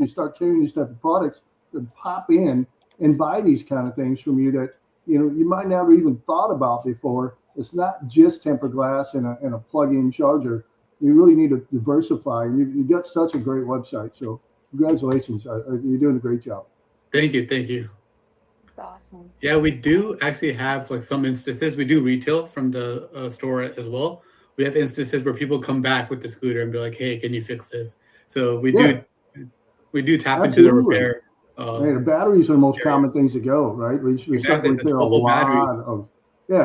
you start carrying these type of products that pop in and buy these kind of things from you that, you know, you might never even thought about before. It's not just tempered glass and a plug-in charger. You really need to diversify. You got such a great website. So congratulations. You're doing a great job. Thank you. Thank you. That's awesome. Yeah, we do actually have like some instances. We do retail from the store as well. We have instances where people come back with the scooter and be like, "Hey, can you fix this?" So we do tap into the repair. The batteries are the most common things to go, right? We start to repair a lot of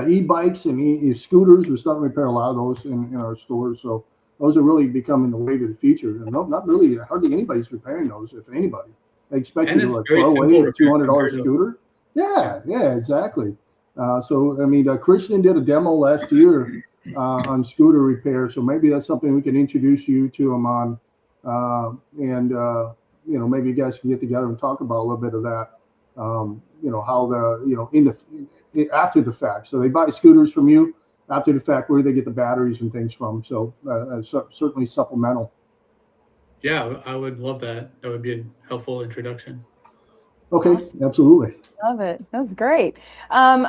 e-bikes and e-scooters. We're starting to repair a lot of those in our stores. So those are really becoming the wave of the future. And not really, hardly anybody's repairing those, if anybody. They expect you to like throw away a $200 scooter. Yeah, exactly. So, I mean, Christian did a demo last year on scooter repair. So maybe that's something we can introduce you to him on. You know, maybe you guys can get together and talk about a little bit of that. You know, how after the fact. So they buy scooters from you after the fact. Where do they get the batteries and things from? So certainly supplemental. Yeah, I would love that. That would be a helpful introduction. Okay, awesome. Absolutely. Love it. That was great.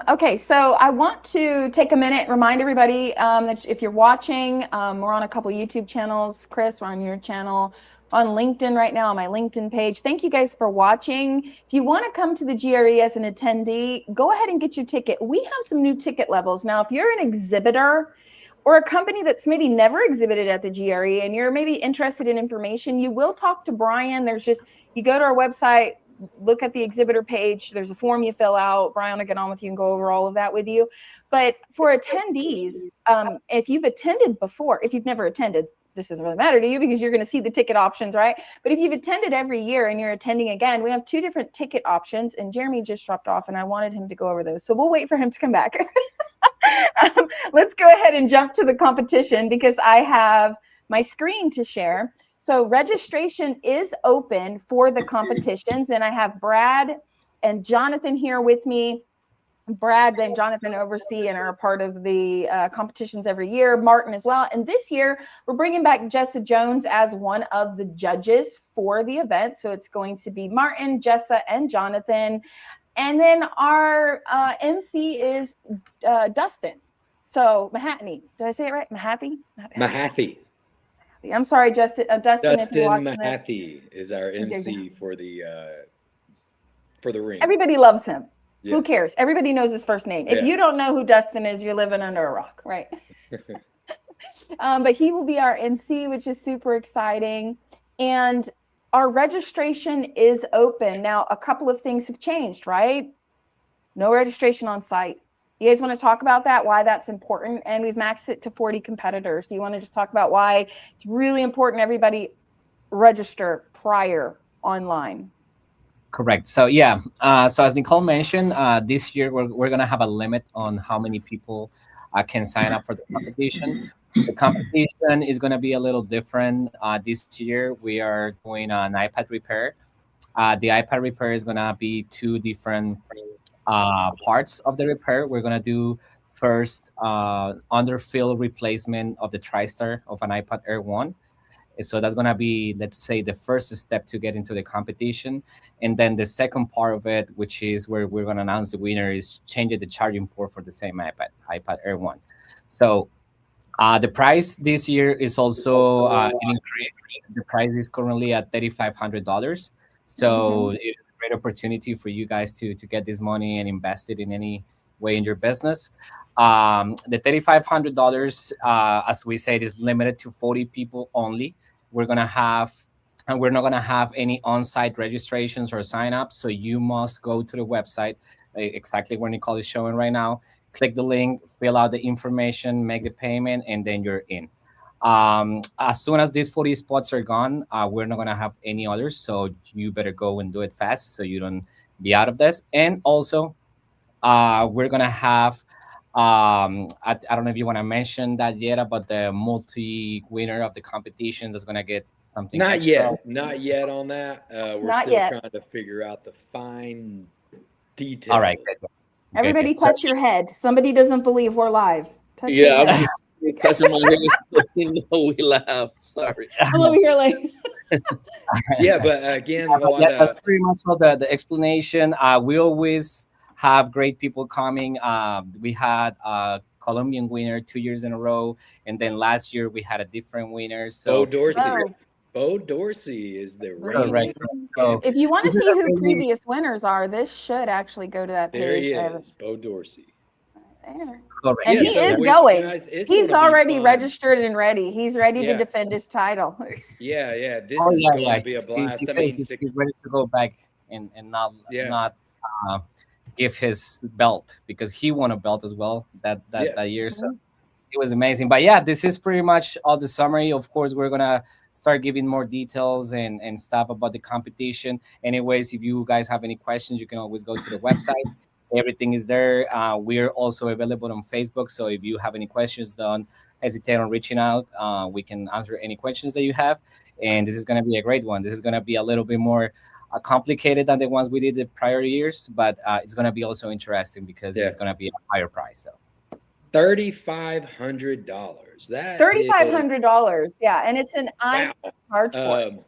Okay, so I want to take a minute, remind everybody that if you're watching, we're on a couple YouTube channels. Chris, we're on your channel. On LinkedIn right now, on my LinkedIn page. Thank you guys for watching. If you want to come to the GRE as an attendee, go ahead and get your ticket. We have some new ticket levels. Now, if you're an exhibitor or a company that's maybe never exhibited at the GRE and you're maybe interested in information, you will talk to Brian. You go to our website, look at the exhibitor page. There's a form you fill out. Brian will get on with you and go over all of that with you. But for attendees, if you've attended before, if you've never attended, this doesn't really matter to you because you're going to see the ticket options, right? But if you've attended every year and you're attending again, we have 2 different ticket options, and Jeremy just dropped off and I wanted him to go over those. So we'll wait for him to come back. Let's go ahead and jump to the competition because I have my screen to share. So registration is open for the competitions, and I have Brad and Jonathan here with me. Brad and Jonathan oversee and are a part of the competitions every year, Martin as well. And this year, we're bringing back Jessa Jones as one of the judges for the event. So it's going to be Martin, Jessa, and Jonathan. And then our MC is Dustin. So Mahatney. Did I say it right? Mahathi? I'm sorry, Dustin. Dustin Mahathi is our MC for the ring. Everybody loves him. Yes. Who cares? Everybody knows his first name. If you don't know who Dustin is, you're living under a rock, right? But he will be our MC, which is super exciting. And our registration is open. Now, a couple of things have changed, right? No registration on site. You guys want to talk about that, why that's important? And we've maxed it to 40 competitors. Do you want to just talk about why it's really important everybody register prior online? Correct. So yeah, so as Nicole mentioned, this year we're going to have a limit on how many people can sign up for the competition. The competition is going to be a little different. This year we are doing an iPad repair. The iPad repair is going to be 2 different parts of the repair. We're going to do first underfill replacement of the TriStar of an iPad Air 1. So that's going to be, let's say, the first step to get into the competition. And then the second part of it, which is where we're going to announce the winner, is changing the charging port for the same iPad Air 1. So the price this year is also increased. The price is currently at $3,500. So it's a great opportunity for you guys to get this money and invest it in any way in your business. The $3,500, as we said, is limited to 40 people only. We're not gonna have any on-site registrations or sign-ups. So you must go to the website, exactly where Nicole is showing right now. Click the link, fill out the information, make the payment, and then you're in. As soon as these 40 spots are gone, we're not gonna have any others. So you better go and do it fast so you don't be out of this. And also, we're gonna have. I don't know if you want to mention that yet about the multi-winner of the competition that's going to get something Not extra. yet on that. We're Not still yet. trying to figure out the fine details. All right. Everybody touch your head. Somebody doesn't believe we're live. Touch Yeah, your I'm head. just touching my head. You know we laugh. Sorry. I'm over here like Yeah, but again, that's pretty much all the explanation. We always have great people coming. We had a Colombian winner 2 years in a row, and then last year we had a different winner. So Bo Dorsey is the correct. reigning So if you want to this is see a who really- previous winners are, this should actually go to that There page. he is, Bo Dorsey. There. correct. And Yeah, he so is we- going. guys, it's He's gonna be already fun. registered and ready. He's ready to Yeah. defend his title. Yeah. This Oh is yeah, going yeah. to be a He blast. I said mean, he's ready to go back and not give his belt, because he won a belt as well that year. So it was amazing. But yeah, this is pretty much all the summary. Of course, we're gonna start giving more details and stuff about the competition. Anyways, if you guys have any questions, you can always go to the website. Everything is there. We're also available on Facebook. So if you have any questions, don't hesitate on reaching out. We can answer any questions that you have. And this is going to be a great one. This is going to be a little bit more complicated than the ones we did the prior years, but it's going to be also interesting because it's going to be a higher price. So $3,500. That $3,500. Yeah, and it's an charge for.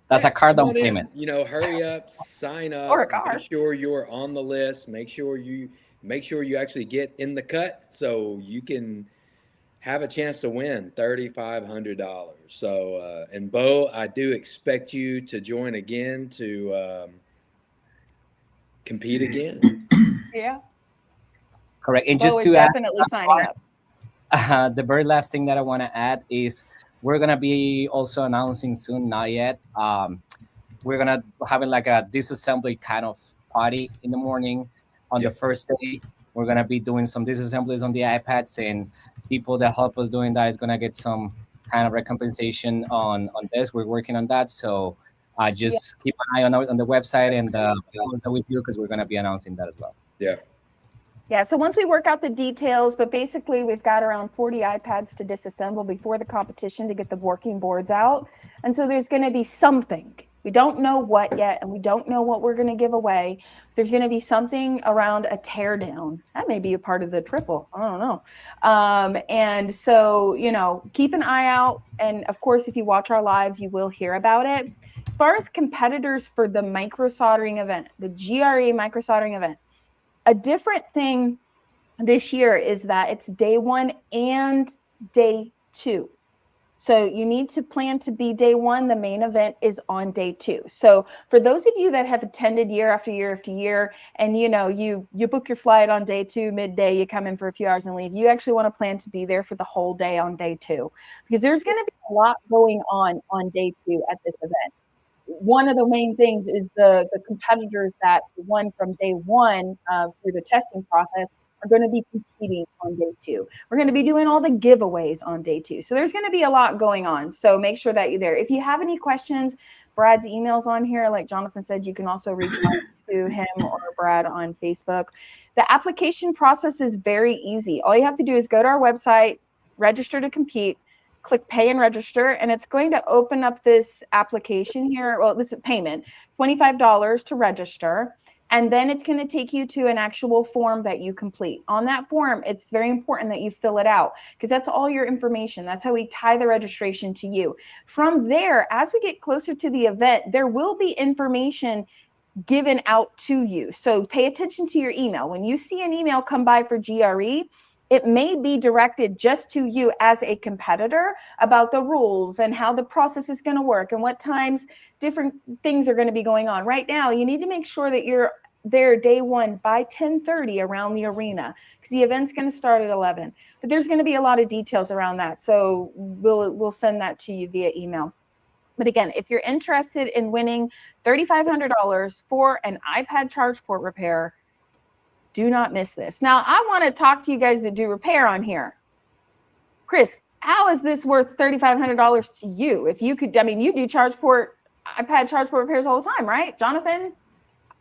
That's a card down payment. Hurry up, sign up, or a car. Make sure you're on the list. Make sure you actually get in the cut so you can have a chance to win $3,500. So, and Bo, I do expect you to join again to compete again. Yeah. Correct. And Bo just is to definitely signing up. The very last thing that I want to add is we're gonna be also announcing soon, not yet. We're gonna having like a disassembly kind of party in the morning on the first day. We're gonna be doing some disassemblies on the iPads, and people that help us doing that is gonna get some kind of recompensation on this. We're working on that, so just keep an eye on the website and the posts that we do, because we're gonna be announcing that as well. Yeah, so once we work out the details, but basically we've got around 40 iPads to disassemble before the competition to get the working boards out. And so there's going to be something. We don't know what yet, and we don't know what we're going to give away. There's going to be something around a teardown. That may be a part of the triple. I don't know. And so, keep an eye out. And of course, if you watch our lives, you will hear about it. As far as competitors for the micro soldering event, the GRE micro soldering event, a different thing this year is that it's day 1 and day 2. So you need to plan to be day 1. The main event is on day 2. So for those of you that have attended year after year after year, and you book your flight on day 2, midday, you come in for a few hours and leave, you actually want to plan to be there for the whole day on day 2, because there's going to be a lot going on day 2 at this event. One of the main things is the competitors that won from day 1 through the testing process are going to be competing on day 2. We're going to be doing all the giveaways on day 2. So there's going to be a lot going on. So make sure that you're there. If you have any questions, Brad's email's on here. Like Jonathan said, you can also reach out to him or Brad on Facebook. The application process is very easy. All you have to do is go to our website, register to compete, click pay and register, and it's going to open up this application here. Well, this is payment, $25 to register. And then it's going to take you to an actual form that you complete. On that form, it's very important that you fill it out, because that's all your information. That's how we tie the registration to you. From there, as we get closer to the event, there will be information given out to you. So pay attention to your email. When you see an email come by for GRE, it may be directed just to you as a competitor about the rules and how the process is going to work and what times different things are going to be going on. Right now, you need to make sure that you're there day 1 by 10:30 around the arena, because the event's going to start at 11. But there's going to be a lot of details around that, so we'll send that to you via email. But again, if you're interested in winning $3,500 for an iPad charge port repair, do not miss this. Now, I want to talk to you guys that do repair on here. Chris, how is this worth $3,500 to you? If you could, you do iPad charge port repairs all the time, right? Jonathan?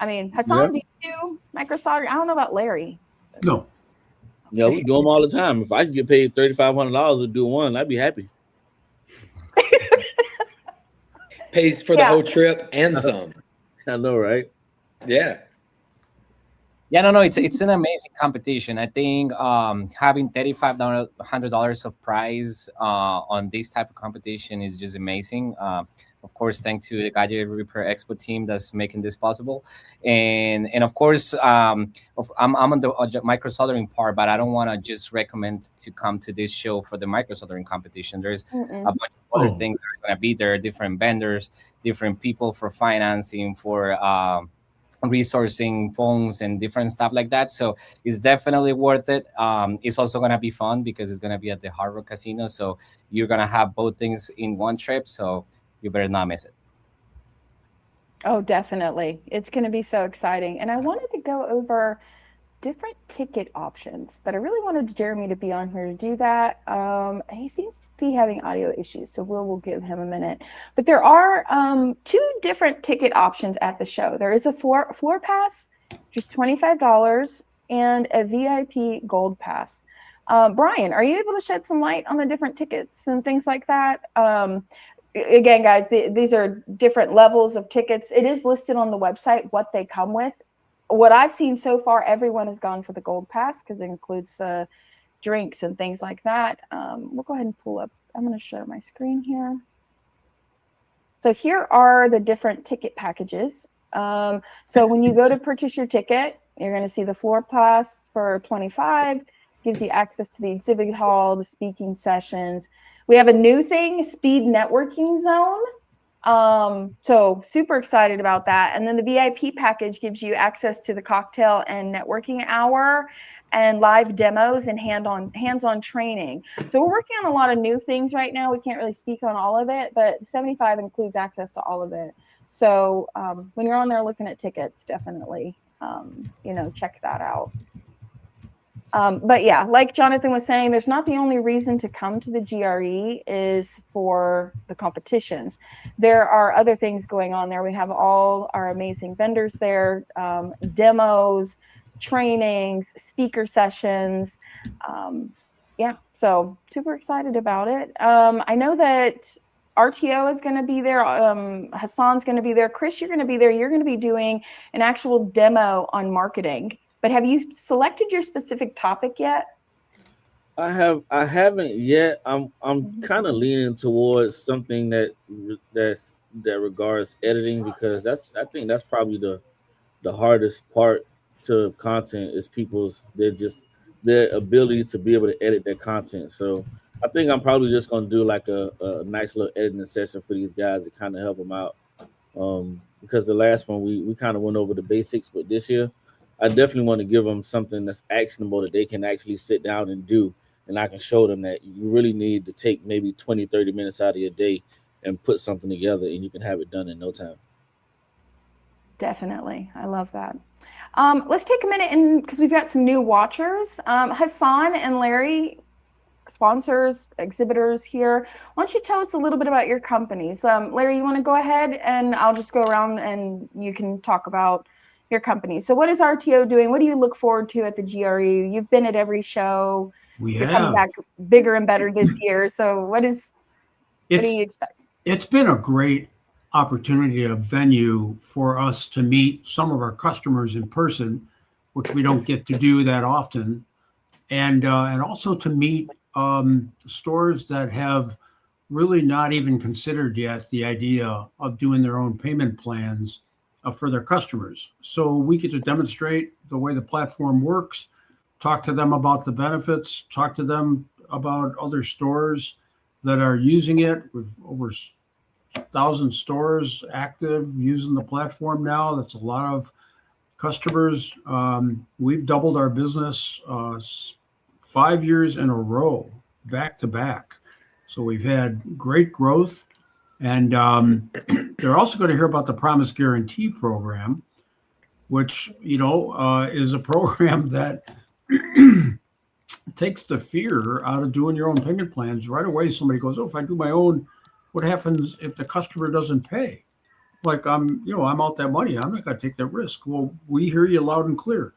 Hassan, do you do micro soldering? I don't know about Larry. No. Yeah, we do them all the time. If I could get paid $3,500 to do one, I'd be happy. Pays for the whole trip and some. I know, right? Yeah. Yeah, no, it's an amazing competition. I think having $3,500 of prize on this type of competition is just amazing. Of course, thanks to the GRE Repair Expo team that's making this possible. And of course, I'm on the micro soldering part, but I don't want to just recommend to come to this show for the micro soldering competition. There's a bunch of other things that are going to be there, different vendors, different people for financing, for resourcing phones and different stuff like that. So it's definitely worth it. It's also going to be fun because it's going to be at the Hard Rock Casino. So you're going to have both things in one trip. So you better not miss it. Oh, definitely. It's going to be so exciting. And I wanted to go over different ticket options, but I really wanted Jeremy to be on here to do that. He seems to be having audio issues, so we'll give him a minute. But there are 2 different ticket options at the show. There is a floor pass, just $25, and a VIP gold pass. Brian, are you able to shed some light on the different tickets and things like that? Again, guys, these are different levels of tickets. It is listed on the website what they come with. What I've seen so far, everyone has gone for the gold pass because it includes drinks and things like that. We'll go ahead and pull up. I'm going to share my screen here. So here are the different ticket packages. So when you go to purchase your ticket, you're going to see the floor pass for $25, gives you access to the exhibit hall, the speaking sessions. We have a new thing, speed networking zone. So super excited about that. And then the VIP package gives you access to the cocktail and networking hour and live demos and hands-on training. So we're working on a lot of new things right now. We can't really speak on all of it, but 75 includes access to all of it. So when you're on there looking at tickets, definitely, check that out. But yeah, like Jonathan was saying, there's not the only reason to come to the GRE is for the competitions. There are other things going on there. We have all our amazing vendors there, demos, trainings, speaker sessions. So super excited about it. I know that RTO is going to be there. Hassan's going to be there. Chris, you're going to be there. You're going to be doing an actual demo on marketing. But have you selected your specific topic yet? I haven't yet. I'm kind of leaning towards something that regards editing, because I think that's probably the hardest part to content is their ability to be able to edit their content. So I think I'm probably just gonna do like a nice little editing session for these guys to kind of help them out. Because the last one we kind of went over the basics, but this year I definitely want to give them something that's actionable that they can actually sit down and do. And I can show them that you really need to take maybe 20, 30 minutes out of your day and put something together, and you can have it done in no time. Definitely. I love that. Let's take a minute because we've got some new watchers. Hassan and Larry, sponsors, exhibitors here. Why don't you tell us a little bit about your companies? Larry, you want to go ahead, and I'll just go around and you can talk about your company. So what is RTO doing? What do you look forward to at the GRE? You've been at every show. You're coming back bigger and better this year. So what do you expect? It's been a great opportunity, a venue for us to meet some of our customers in person, which we don't get to do that often. And also to meet stores that have really not even considered yet the idea of doing their own payment plans for their customers. So we get to demonstrate the way the platform works, talk to them about the benefits, talk to them about other stores that are using it. We've over 1,000 stores active using the platform now. That's a lot of customers. We've doubled our business 5 years in a row, back to back. So we've had great growth. And they're also going to hear about the Promise Guarantee program, which, is a program that takes the fear out of doing your own payment plans. Right away, somebody goes, if I do my own, what happens if the customer doesn't pay? Like I'm out that money. I'm not going to take that risk. Well, we hear you loud and clear.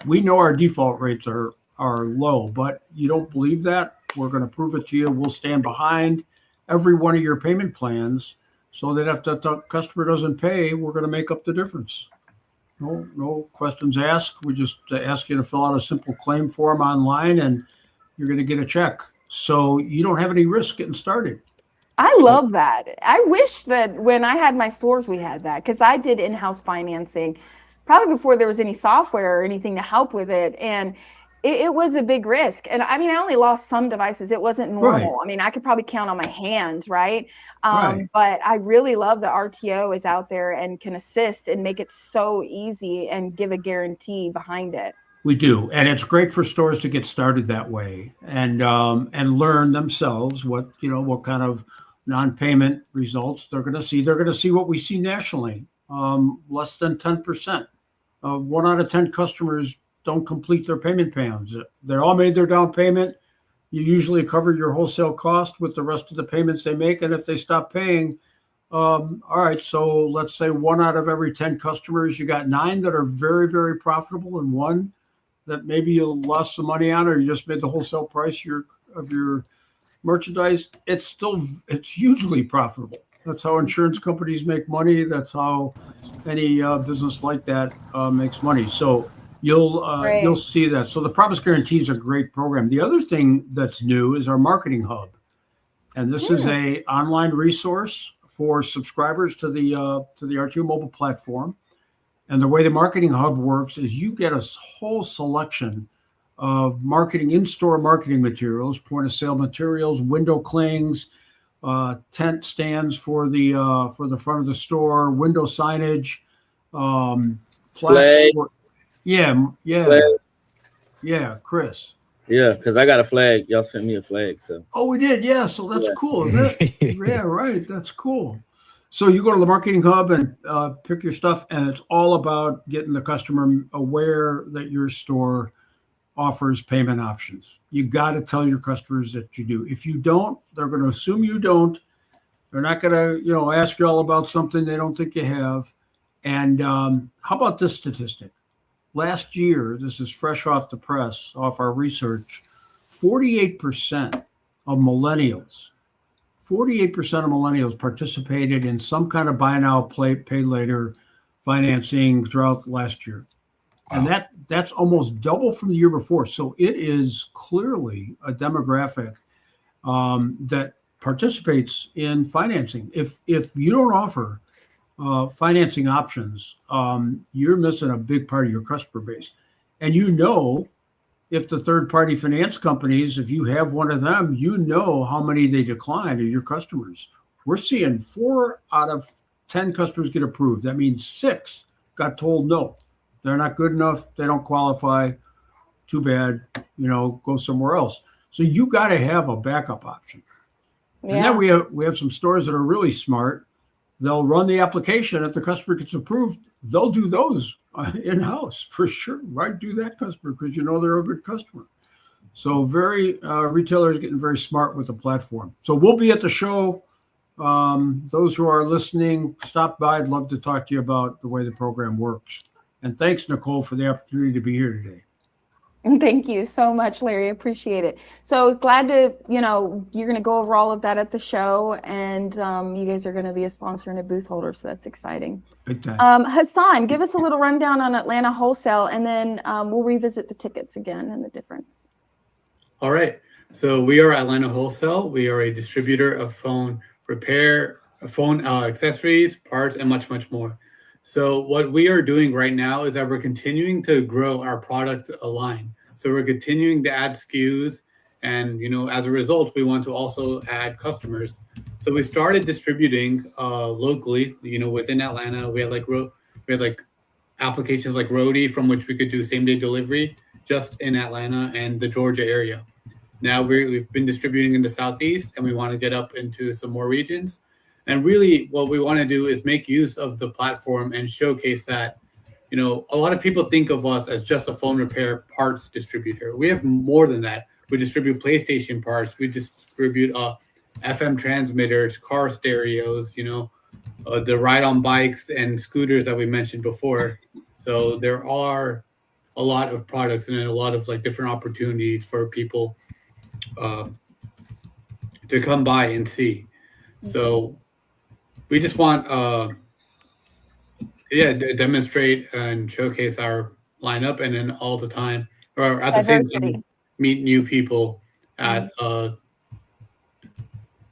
We know our default rates are low, but you don't believe that? We're going to prove it to you. We'll stand behind every one of your payment plans, so that if the customer doesn't pay, we're going to make up the difference. No questions asked. We just ask you to fill out a simple claim form online, and you're going to get a check. So you don't have any risk getting started. I love that. I wish that when I had my stores, we had that, because I did in-house financing probably before there was any software or anything to help with it. And it was a big risk. And I mean, I only lost some devices. It wasn't normal. Right. I mean, I could probably count on my hand, right? Right. But I really love that RTO is out there and can assist and make it so easy and give a guarantee behind it. We do, and it's great for stores to get started that way and learn themselves what kind of non-payment results they're going to see. They're going to see what we see nationally, less than 10%. 1 out of 10 customers don't complete their payment plans. They all made their down payment. You usually cover your wholesale cost with the rest of the payments they make, and if they stop paying, all right, so let's say 1 out of every 10 customers, you got 9 that are very, very profitable, and 1 that maybe you lost some money on, or you just made the wholesale price of your merchandise. It's hugely profitable. That's how insurance companies make money. That's how any business like that makes money. So you'll see that. So the Promise Guarantee is a great program. The other thing that's new is our Marketing Hub, and this is a online resource for subscribers to the RTO mobile platform. And the way the Marketing Hub works is you get a whole selection of in-store marketing materials, point of sale materials, window clings, tent stands for the front of the store, window signage, Flag. Yeah, Chris. Yeah, because I got a flag. Y'all sent me a flag, so. Oh, we did, yeah. So that's cool, isn't it? Yeah, right. That's cool. So you go to the Marketing Hub and pick your stuff, and it's all about getting the customer aware that your store offers payment options. You got to tell your customers that you do. If you don't, they're going to assume you don't. They're not going to, ask you all about something they don't think you have. And how about this statistic? Last year, this is fresh off the press, off our research, 48% of millennials participated in some kind of buy now, pay later financing throughout last year. Wow. And that's almost double from the year before. So it is clearly a demographic that participates in financing. If you don't offer financing options, you're missing a big part of your customer base. And if the third-party finance companies, if you have one of them, how many they decline of your customers. We're seeing 4 out of 10 customers get approved. That means 6 got told no. They're not good enough. They don't qualify. Too bad. Go somewhere else. So you got to have a backup option. Yeah. And then we have some stores that are really smart. They'll run the application. If the customer gets approved, they'll do those in-house for sure. Right? Do that customer because they're a good customer. So retailers getting very smart with the platform. So we'll be at the show. Those who are listening, stop by. I'd love to talk to you about the way the program works. And thanks, Nicole, for the opportunity to be here today. Thank you so much, Larry. Appreciate it. So glad to, you're going to go over all of that at the show, and you guys are going to be a sponsor and a booth holder, so that's exciting. Big time. Hassan, give us a little rundown on Atlanta Wholesale, and then we'll revisit the tickets again and the difference. All right. So we are Atlanta Wholesale. We are a distributor of phone repair, phone accessories, parts, and much, much more. So what we are doing right now is that we're continuing to grow our product line. So we're continuing to add SKUs, and as a result, we want to also add customers. So we started distributing locally. Within Atlanta, we had applications like Roadie, from which we could do same-day delivery just in Atlanta and the Georgia area. Now we've been distributing in the Southeast, and we want to get up into some more regions. And really what we want to do is make use of the platform and showcase that, a lot of people think of us as just a phone repair parts distributor. We have more than that. We distribute PlayStation parts. We distribute FM transmitters, car stereos, the ride-on bikes and scooters that we mentioned before. So there are a lot of products and a lot of different opportunities for people to come by and see. So we just want to demonstrate and showcase our lineup, and then all the time, or at the same time, meet new people at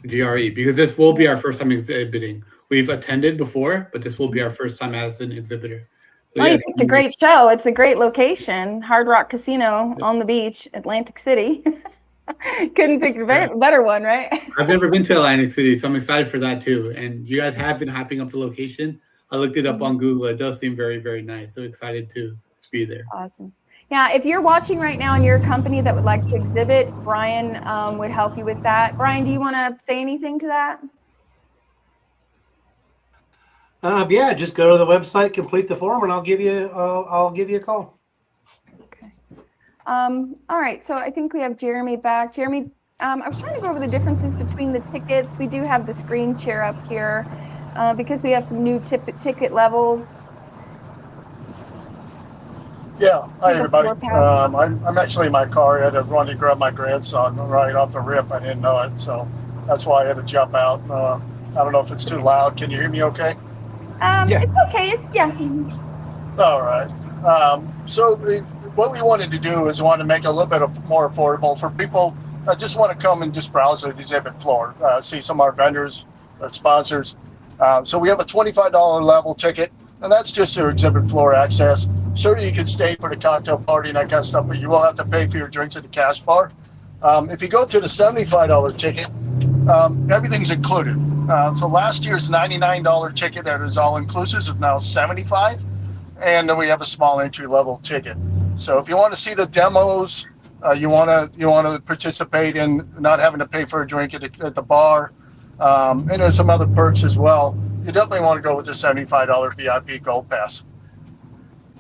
GRE, because this will be our first time exhibiting. We've attended before, but this will be our first time as an exhibitor. So, Well, you picked a great show. It's a great location. Hard Rock Casino on the beach, Atlantic City. Couldn't pick a better one, right? I've never been to Atlantic City, so I'm excited for that too. And you guys have been hyping up the location. I looked it up on Google. It does seem very, very nice. So excited to be there. Awesome. Yeah, if you're watching right now and you're a company that would like to exhibit, Brian would help you with that. Brian, do you want to say anything to that? Yeah, just go to the website, complete the form, and I'll give you a call. Okay. All right. So I think we have Jeremy back. Jeremy, I was trying to go over the differences between the tickets. We do have the screen share up here because we have some new ticket levels. Yeah, hi everybody. I'm actually in my car. I had to run to grab my grandson right off the rip. I didn't know it, so that's why I had to jump out. I don't know if it's too loud. Can you hear me okay? Yeah. It's okay. All right. So what we wanted to do is want to make it a little bit more affordable for people that just want to come and just browse the exhibit floor, see some of our vendors, sponsors. So we have a $25 level ticket, and that's just your exhibit floor access. Sure, you can stay for the cocktail party and that kind of stuff, but you will have to pay for your drinks at the cash bar. If you go to the $75 ticket, everything's included. So last year's $99 ticket that is all inclusive is now $75, and then we have a small entry level ticket. So if you want to see the demos, you want to participate in not having to pay for a drink at the bar, and there's some other perks as well. You definitely want to go with the $75 VIP Gold Pass.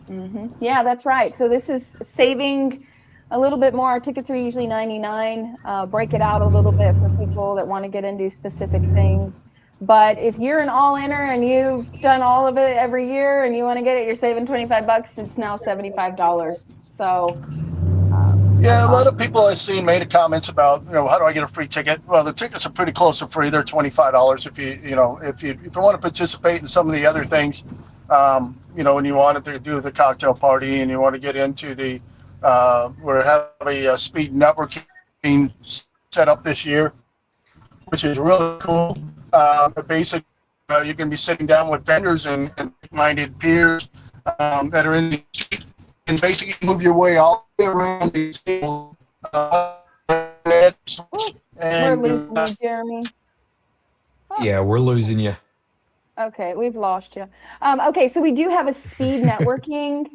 Mm-hmm. Yeah, that's right. So this is saving a little bit more. Our tickets are usually $99. Break it out a little bit for people that want to get into specific things. But if you're an all-inner and you've done all of it every year and you want to get it, you're saving $25. It's now $75. So yeah, a lot of people I've seen made comments about, how do I get a free ticket? Well, the tickets are pretty close to free. They're $25 if you want to participate in some of the other things. And you wanted to do the cocktail party and you want to get into the we're having a speed networking set up this year, which is really cool. Basically, you're going to be sitting down with vendors and like-minded peers that are in the street and basically move your way all the way around these people. We're losing you, Jeremy. Oh. Yeah, we're losing you. Okay, we've lost you. Okay, so we do have a speed networking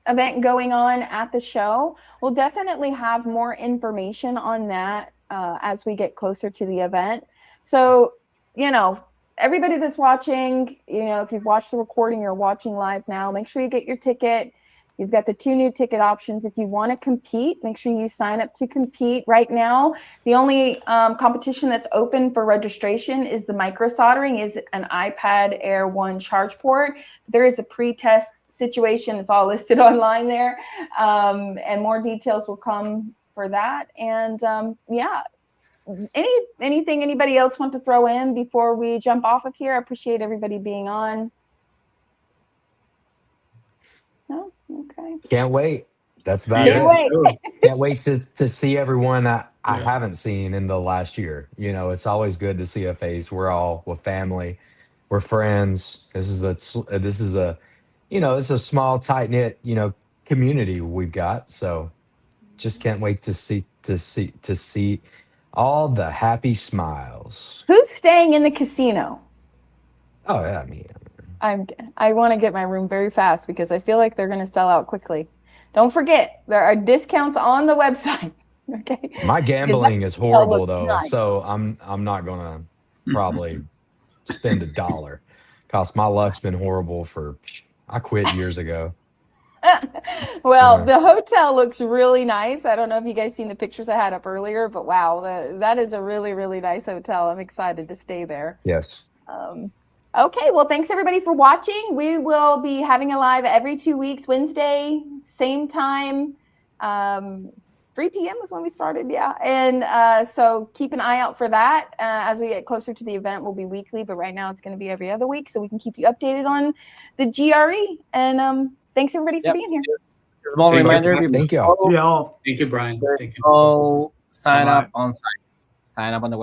event going on at the show. We'll definitely have more information on that as we get closer to the event. So, everybody that's watching, if you've watched the recording, you're watching live now, make sure you get your ticket. You've got the 2 new ticket options. If you want to compete, make sure you sign up to compete. Right now, the only competition that's open for registration is the micro soldering, is an iPad Air 1 charge port. There is a pre-test situation. It's all listed online there. And more details will come for that. And yeah, anything anybody else want to throw in before we jump off of here? I appreciate everybody being on. No? Okay. Can't wait. That's about it. Can't wait to see everyone I haven't seen in the last year. It's always good to see a face. We're all with family. We're friends. This is a it's a small, tight-knit, community we've got. So just can't wait to see all the happy smiles. Who's staying in the casino? Oh, yeah, me. I want to get my room very fast because I feel like they're going to sell out quickly. Don't forget, there are discounts on the website. Okay. My gambling is horrible though, so I'm not going to probably spend $1 because my luck's been horrible I quit years ago. Well, the hotel looks really nice. I don't know if you guys seen the pictures I had up earlier, but wow, that is a really, really nice hotel. I'm excited to stay there. Yes. Okay, well, thanks everybody for watching. We will be having a live every 2 weeks, Wednesday, same time, 3 p.m. is when we started, yeah. And so keep an eye out for that. As we get closer to the event, we'll be weekly, but right now it's going to be every other week, so we can keep you updated on the GRE. And thanks everybody for being here. Small reminder. Thank you all. Thank you, Brian. Thank you. So sign up on site. Sign up on the website.